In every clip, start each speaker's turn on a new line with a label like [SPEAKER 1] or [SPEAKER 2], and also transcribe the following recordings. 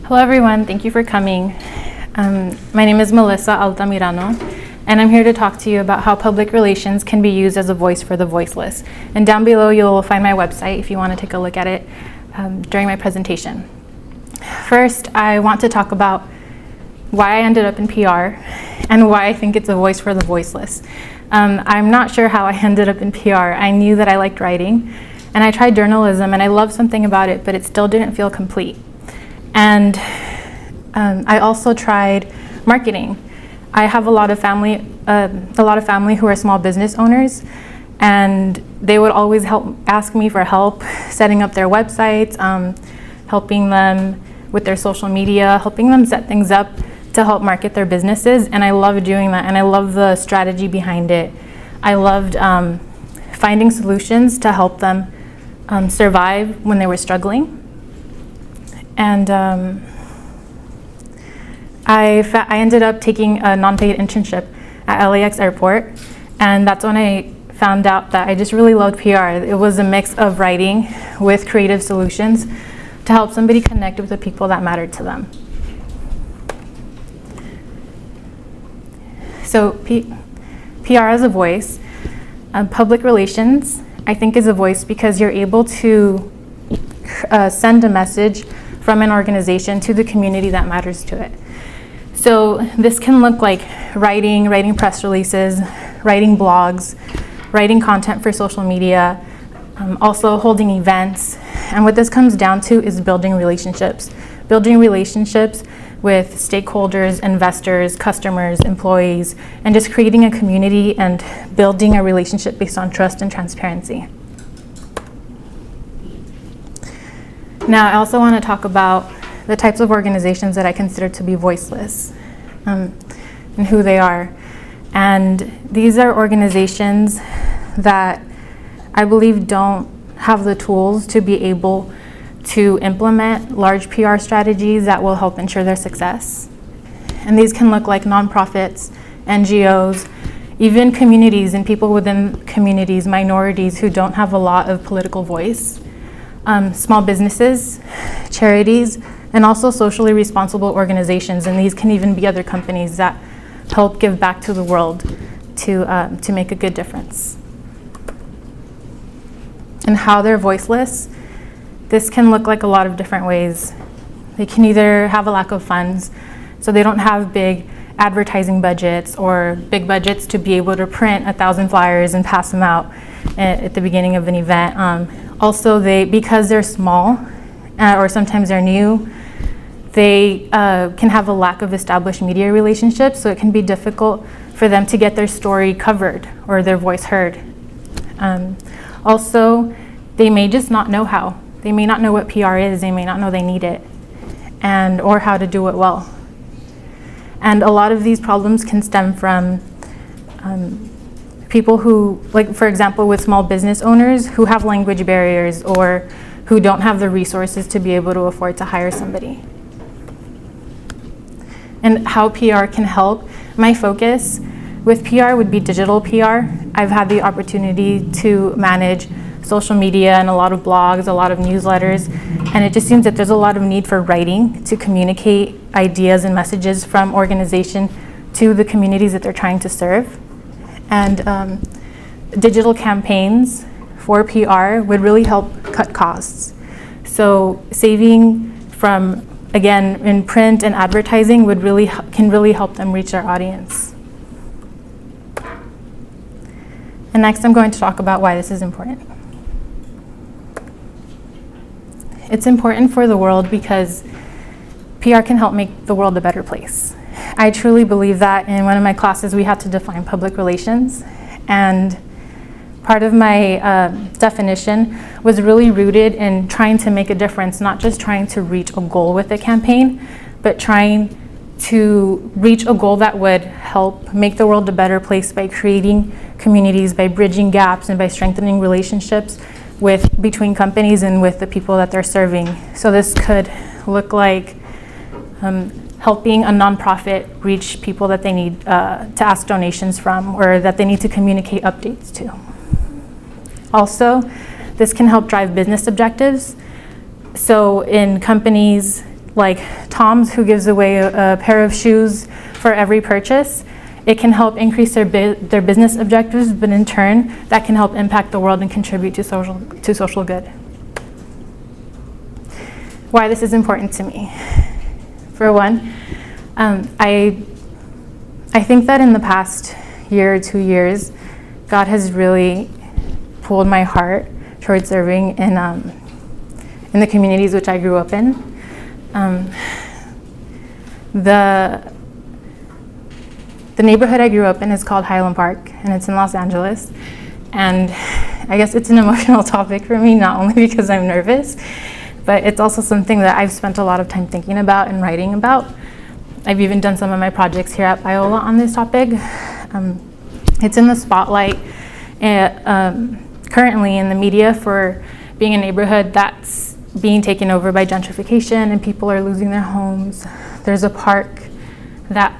[SPEAKER 1] Hello everyone, thank you for coming. My name is Melissa Altamirano, and I'm here to talk to you about how public relations can be used as a voice for the voiceless. And down below you'll find my website if you want to take a look at it during my presentation. First, I want to talk about why I ended up in PR and why I think it's a voice for the voiceless. I'm not sure how I ended up in PR. I knew that I liked writing, and I tried journalism, and I loved something about it, but it still didn't feel complete. And I also tried marketing. I have a lot of family who are small business owners, and they would always ask me for help setting up their websites, helping them with their social media, helping them set things up to help market their businesses. And I loved doing that, and I love the strategy behind it. I loved finding solutions to help them survive when they were struggling. And I ended up taking a non-paid internship at LAX airport, and that's when I found out that I just really loved PR. It was a mix of writing with creative solutions to help somebody connect with the people that mattered to them. So PR as a voice, public relations, I think is a voice because you're able to send a message from an organization to the community that matters to it. So this can look like writing press releases, writing blogs, writing content for social media, also holding events. And what this comes down to is building relationships with stakeholders, investors, customers, employees, and just creating a community and building a relationship based on trust and transparency. Now, I also want to talk about the types of organizations that I consider to be voiceless and who they are. And these are organizations that I believe don't have the tools to be able to implement large PR strategies that will help ensure their success. And these can look like nonprofits, NGOs, even communities and people within communities, minorities who don't have a lot of political voice. Small businesses, charities, and also socially responsible organizations, and these can even be other companies that help give back to the world to make a good difference. And how they're voiceless, this can look like a lot of different ways. They can either have a lack of funds, so they don't have big advertising budgets or big budgets to be able to print 1,000 flyers and pass them out at the beginning of an event. Also, because they're small or sometimes they're new, they can have a lack of established media relationships, so it can be difficult for them to get their story covered or their voice heard. Also, they may just not know how. They may not know what PR is, they may not know they need it, or how to do it well. And a lot of these problems can stem from people who, like for example with small business owners who have language barriers or who don't have the resources to be able to afford to hire somebody. And how PR can help, my focus with PR would be digital PR. I've had the opportunity to manage social media and a lot of blogs, a lot of newsletters, and it just seems that there's a lot of need for writing to communicate ideas and messages from organization to the communities that they're trying to serve. And digital campaigns for PR would really help cut costs. So saving from, again, in print and advertising can really help them reach their audience. And next I'm going to talk about why this is important. It's important for the world because PR can help make the world a better place. I truly believe that. In one of my classes we had to define public relations, and part of my definition was really rooted in trying to make a difference, not just trying to reach a goal with a campaign, but trying to reach a goal that would help make the world a better place by creating communities, by bridging gaps, and by strengthening relationships between companies and with the people that they're serving. So this could look like helping a nonprofit reach people that they need to ask donations from or that they need to communicate updates to. Also, this can help drive business objectives. So in companies, like Tom's, who gives away a pair of shoes for every purchase. It can help increase their business objectives, but in turn, that can help impact the world and contribute to social good. Why this is important to me. For one, I think that in the past year or 2 years, God has really pulled my heart towards serving in the communities which I grew up in. The neighborhood I grew up in is called Highland Park, and it's in Los Angeles. And I guess it's an emotional topic for me, not only because I'm nervous, but it's also something that I've spent a lot of time thinking about and writing about. I've even done some of my projects here at Biola on this topic. It's in the spotlight currently in the media for being a neighborhood that's being taken over by gentrification and people are losing their homes. There's a park that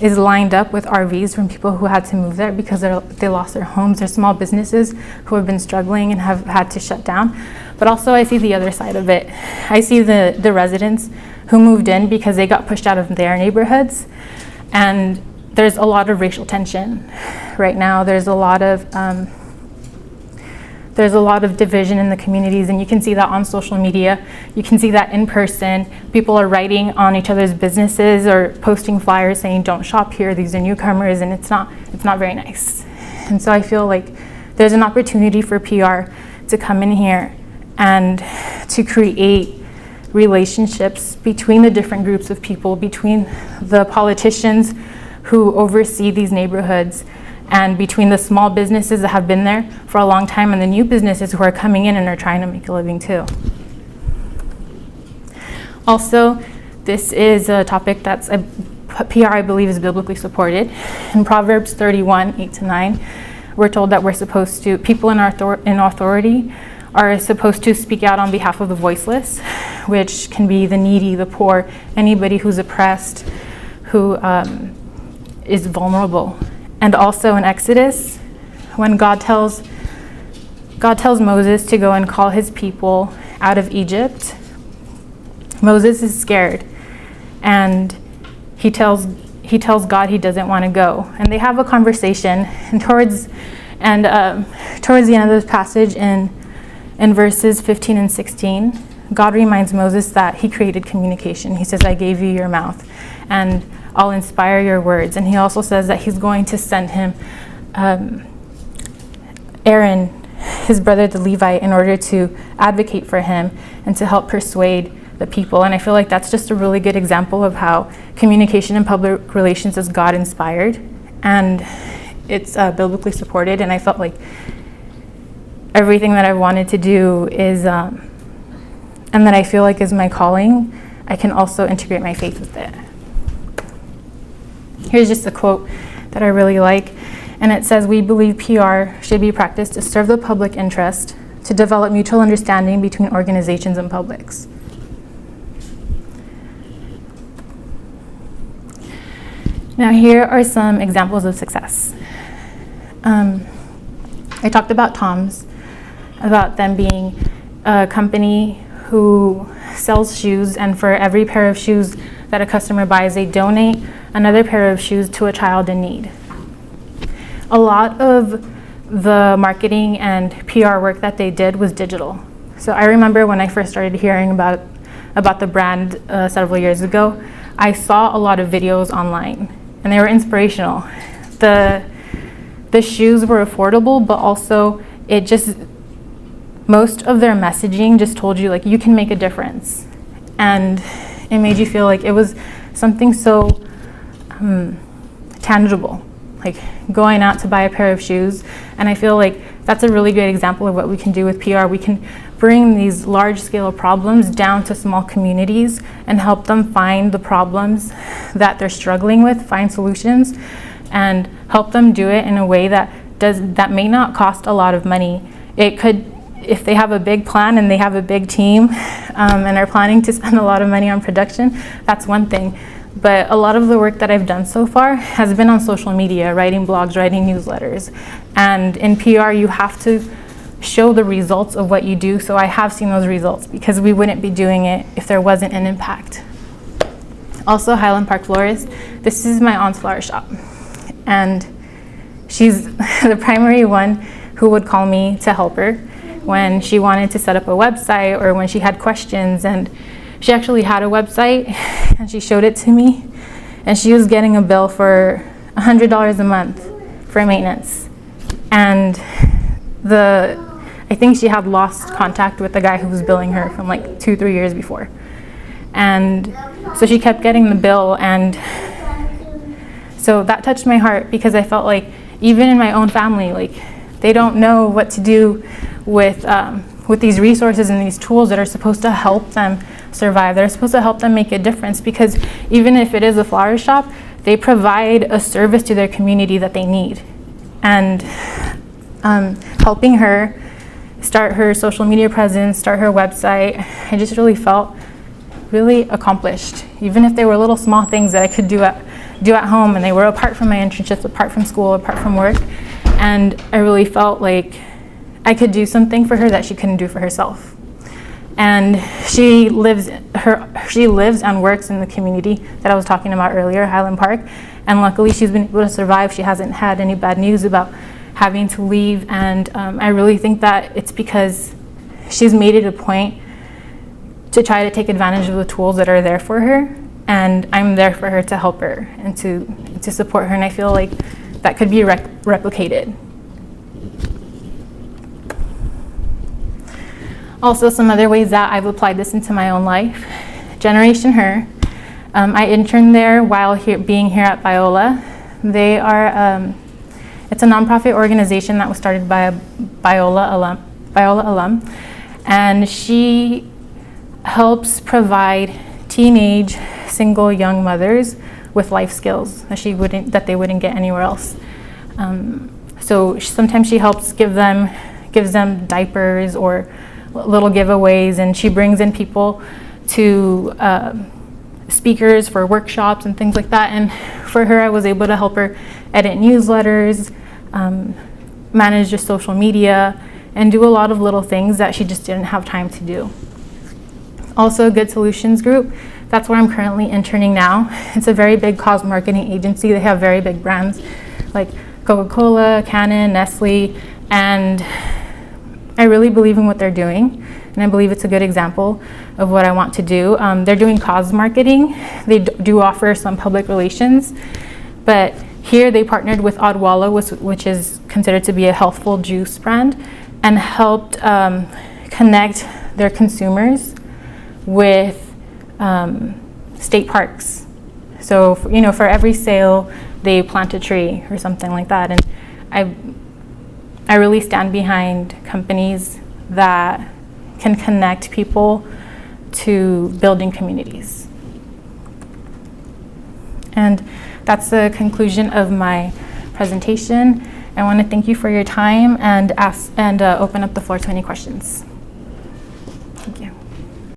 [SPEAKER 1] is lined up with RVs from people who had to move there because they lost their homes. There's small businesses who have been struggling and have had to shut down. But also I see the other side of it. I see the residents who moved in because they got pushed out of their neighborhoods. And there's a lot of racial tension right now. There's a lot of division in the communities, and you can see that on social media. You can see that in person. People are writing on each other's businesses or posting flyers saying, "Don't shop here, these are newcomers," and it's not very nice. And so I feel like there's an opportunity for PR to come in here and to create relationships between the different groups of people, between the politicians who oversee these neighborhoods, and between the small businesses that have been there for a long time and the new businesses who are coming in and are trying to make a living too. Also, this is a topic that's PR, I believe, is biblically supported. In Proverbs 31, 8-9, we're told that people in authority are supposed to speak out on behalf of the voiceless, which can be the needy, the poor, anybody who's oppressed, who is vulnerable. And also in Exodus, when God tells Moses to go and call his people out of Egypt, Moses is scared, and he tells God he doesn't want to go. And they have a conversation, and towards the end of this passage in verses 15 and 16, God reminds Moses that he created communication. He says, "I gave you your mouth, and I'll inspire your words." And he also says that he's going to send him Aaron, his brother the Levite, in order to advocate for him and to help persuade the people. And I feel like that's just a really good example of how communication and public relations is God inspired, and it's biblically supported. And I felt like everything that I wanted to do is, and that I feel like is my calling, I can also integrate my faith with it. Here's just a quote that I really like, and it says, "We believe PR should be practiced to serve the public interest, to develop mutual understanding between organizations and publics." Now here are some examples of success. I talked about Tom's, about them being a company who sells shoes, and for every pair of shoes that a customer buys, they donate another pair of shoes to a child in need. A lot of the marketing and PR work that they did was digital. So I remember when I first started hearing about the brand several years ago, I saw a lot of videos online, and they were inspirational. The shoes were affordable, but also most of their messaging just told you, like, you can make a difference. And it made you feel like it was something so tangible, like going out to buy a pair of shoes. And I feel like that's a really great example of what we can do with PR. We can bring these large-scale problems down to small communities and help them find the problems that they're struggling with, find solutions, and help them do it in a way that may not cost a lot of money. It could, if they have a big plan and they have a big team and are planning to spend a lot of money on production, that's one thing. But a lot of the work that I've done so far has been on social media, writing blogs, writing newsletters. And in PR, you have to show the results of what you do. So I have seen those results, because we wouldn't be doing it if there wasn't an impact. Also, Highland Park Florist. This is my aunt's flower shop, and she's the primary one who would call me to help her when she wanted to set up a website or when she had questions. And she actually had a website, and she showed it to me, and she was getting a bill for $100 a month for maintenance. And I think she had lost contact with the guy who was billing her from like 2-3 years before. And so she kept getting the bill, and so that touched my heart, because I felt like even in my own family, like, they don't know what to do with these resources and these tools that are supposed to help them survive. They're supposed to help them make a difference, because even if it is a flower shop, they provide a service to their community that they need. And helping her start her social media presence, start her website, I just really felt really accomplished, even if they were little small things that I could do at home, and they were apart from my internships, apart from school, apart from work. And I really felt like I could do something for her that she couldn't do for herself. And she lives and works in the community that I was talking about earlier, Highland Park. And luckily she's been able to survive. She hasn't had any bad news about having to leave. And I really think that it's because she's made it a point to try to take advantage of the tools that are there for her. And I'm there for her to help her and to support her. And I feel like that could be replicated. Also, some other ways that I've applied this into my own life. Generation Her. I interned there while being here at Biola. They are, it's a nonprofit organization that was started by a Biola alum, and she helps provide teenage single young mothers with life skills that they wouldn't get anywhere else. So sometimes she helps gives them diapers or little giveaways, and she brings in people to speakers for workshops and things like that. And for her, I was able to help her edit newsletters, manage just social media, and do a lot of little things that she just didn't have time to do. Also, Good Solutions Group. That's where I'm currently interning now. It's a very big cause marketing agency. They have very big brands like Coca-Cola, Canon, Nestle, and I really believe in what they're doing, and I believe it's a good example of what I want to do. They're doing cause marketing. They do offer some public relations, but here they partnered with Odwalla, which is considered to be a healthful juice brand, and helped connect their consumers with state parks. So, for every sale, they plant a tree or something like that. And I really stand behind companies that can connect people to building communities. And that's the conclusion of my presentation. I want to thank you for your time and open up the floor to any questions.